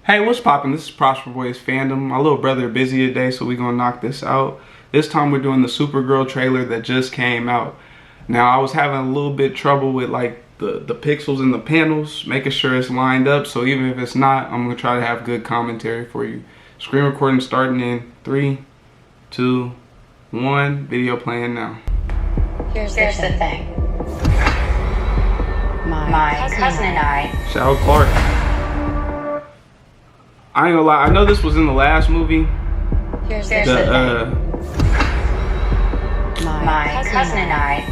Hey, what's poppin'? This is Prosper Boys Fandom. My little brother busy today, so we're gonna knock this out. This time we're doing the Supergirl trailer that just came out. Now, I was having a little bit trouble with like the pixels in the panels, making sure it's lined up, so even if it's not, I'm gonna try to have good commentary for you. Screen recording starting in 3, 2, 1, video playing now. Here's the thing. My cousin and I. Shout out Clark. I ain't gonna lie, I know this was in the last movie. Here's the thing. My cousin and I.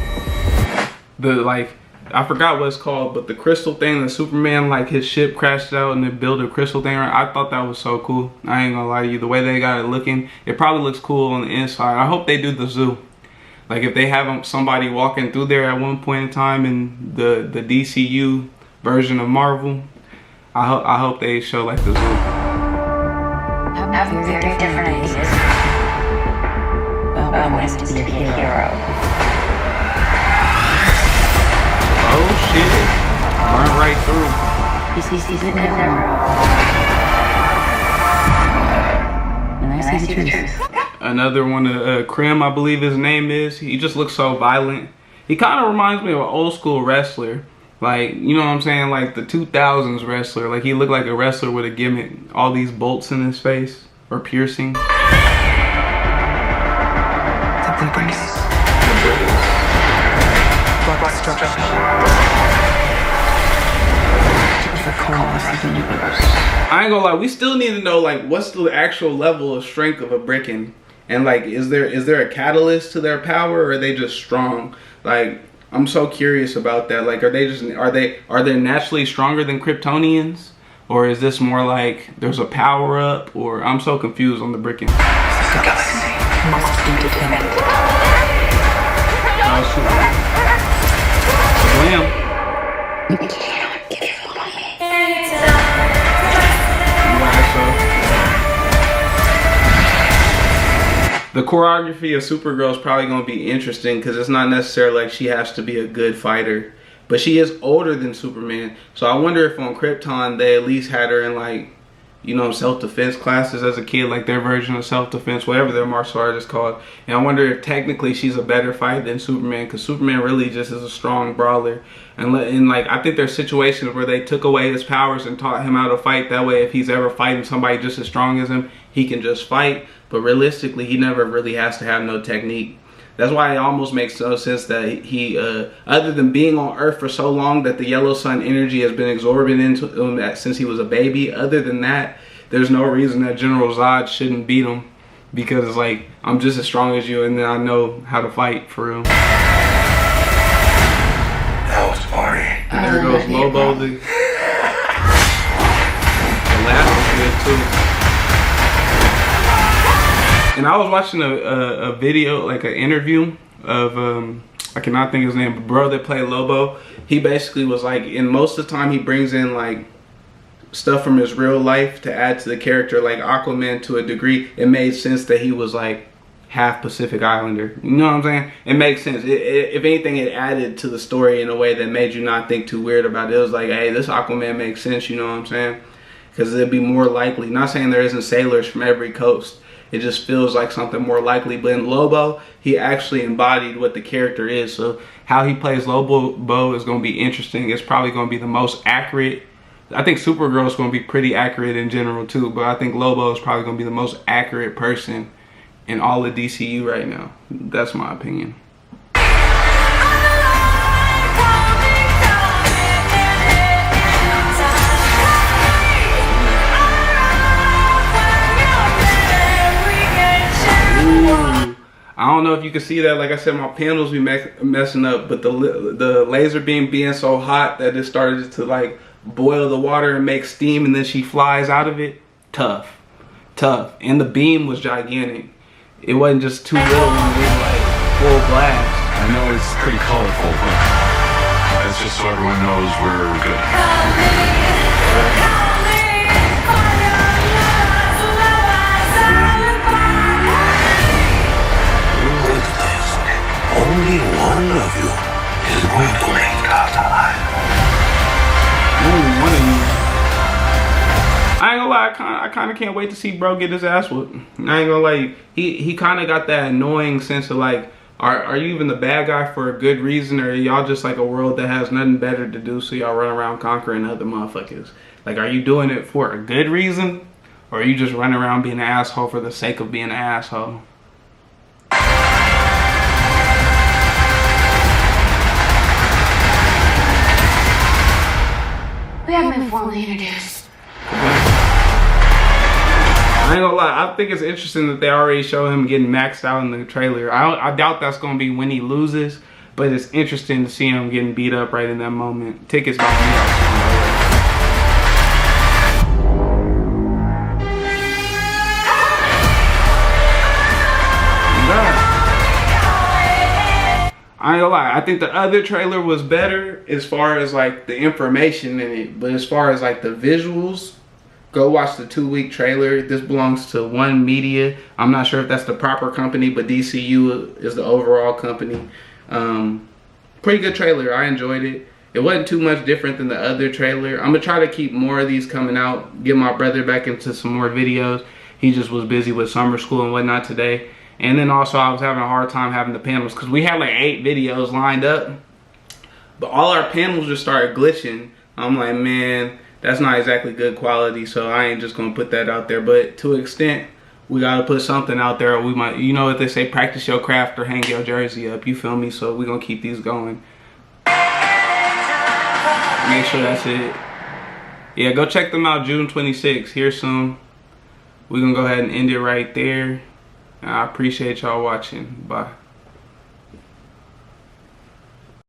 I forgot what it's called, but the crystal thing that Superman, like his ship crashed out and they built a crystal thing around. I thought that was so cool. I ain't gonna lie to you, the way they got it looking, it probably looks cool on the inside. I hope they do the zoo. Like if they have somebody walking through there at one point in time in the DCU version of Marvel, I hope they show like the zoo. Have very different ideas about what it means to be a hero. Oh shit! Burn right through. He's in there. And I see the truth. Another one, Krim, I believe his name is. He just looks so violent. He kind of reminds me of an old school wrestler. Like, you know what I'm saying? Like the 2000s wrestler. Like he looked like a wrestler with a gimmick. All these bolts in his face. Or piercing. The blueprints. Rock structure. I ain't gonna lie, we still need to know like what's the actual level of strength of a Brickin'. And like is there a catalyst to their power, or are they just strong? Like I'm so curious about that. Like are they naturally stronger than Kryptonians? Or is this more like there's a power up? Or I'm so confused on the Brickin'. Blam. The choreography of Supergirl is probably going to be interesting because it's not necessarily like she has to be a good fighter. But she is older than Superman. So I wonder if on Krypton they at least had her in like, you know, self-defense classes as a kid, like their version of self-defense, whatever their martial art is called. And I wonder if technically she's a better fighter than Superman, because Superman really just is a strong brawler. And like I think there's situations where they took away his powers and taught him how to fight. That way if he's ever fighting somebody just as strong as him, he can just fight. But realistically, he never really has to have no technique. That's why it almost makes no sense that he, other than being on Earth for so long that the yellow sun energy has been absorbing into him since he was a baby. Other than that, there's no reason that General Zod shouldn't beat him, because it's like, I'm just as strong as you and then I know how to fight for real. That was funny. And there goes Lobo. The last one's good too. And I was watching a video, like an interview of, I cannot think of his name, but bro that played Lobo. He basically was like, and most of the time he brings in like stuff from his real life to add to the character, like Aquaman to a degree. It made sense that he was like half Pacific Islander. You know what I'm saying? It makes sense. If anything, it added to the story in a way that made you not think too weird about it. It was like, hey, this Aquaman makes sense, you know what I'm saying? Because it'd be more likely, not saying there isn't sailors from every coast. It just feels like something more likely. But in Lobo, he actually embodied what the character is. So how he plays Lobo is going to be interesting. It's probably going to be the most accurate. I think Supergirl is going to be pretty accurate in general too. But I think Lobo is probably going to be the most accurate person in all of DCU right now. That's my opinion. I don't know if you can see that. Like I said, my panels be messing up, but the laser beam being so hot that it started to like boil the water and make steam, and then she flies out of it. Tough. And the beam was gigantic. It wasn't just too little when it was like full blast. I know it's pretty colorful, but that's just so everyone knows we're good. Only one of you is going to make it out alive. Only one of you. I ain't gonna lie, I kind of can't wait to see bro get his ass whooped. I ain't gonna lie, he kind of got that annoying sense of like, are you even the bad guy for a good reason, or are y'all just like a world that has nothing better to do, so y'all run around conquering other motherfuckers? Like, are you doing it for a good reason, or are you just running around being an asshole for the sake of being an asshole? We haven't been formally introduced. I ain't gonna lie, I think it's interesting that they already show him getting maxed out in the trailer. I doubt that's gonna be when he loses, but it's interesting to see him getting beat up right in that moment. Tickets about to be out soon. I ain't gonna lie, I think the other trailer was better as far as like the information in it, but as far as like the visuals, go watch the 2-week trailer. This belongs to One Media. I'm not sure if that's the proper company, but DCU is the overall company. Pretty good trailer. I enjoyed it. It wasn't too much different than the other trailer. I'm gonna try to keep more of these coming out, get my brother back into some more videos. He just was busy with summer school and whatnot today. And then also I was having a hard time having the panels because we had like 8 videos lined up, but all our panels just started glitching. I'm like, man, that's not exactly good quality, so I ain't just gonna put that out there. But to an extent, we gotta put something out there. We might, you know what they say, practice your craft or hang your jersey up, you feel me? So we gonna keep these going. Make sure that's it. Yeah, go check them out June 26th, here soon. We're gonna go ahead and end it right there. I appreciate y'all watching. Bye.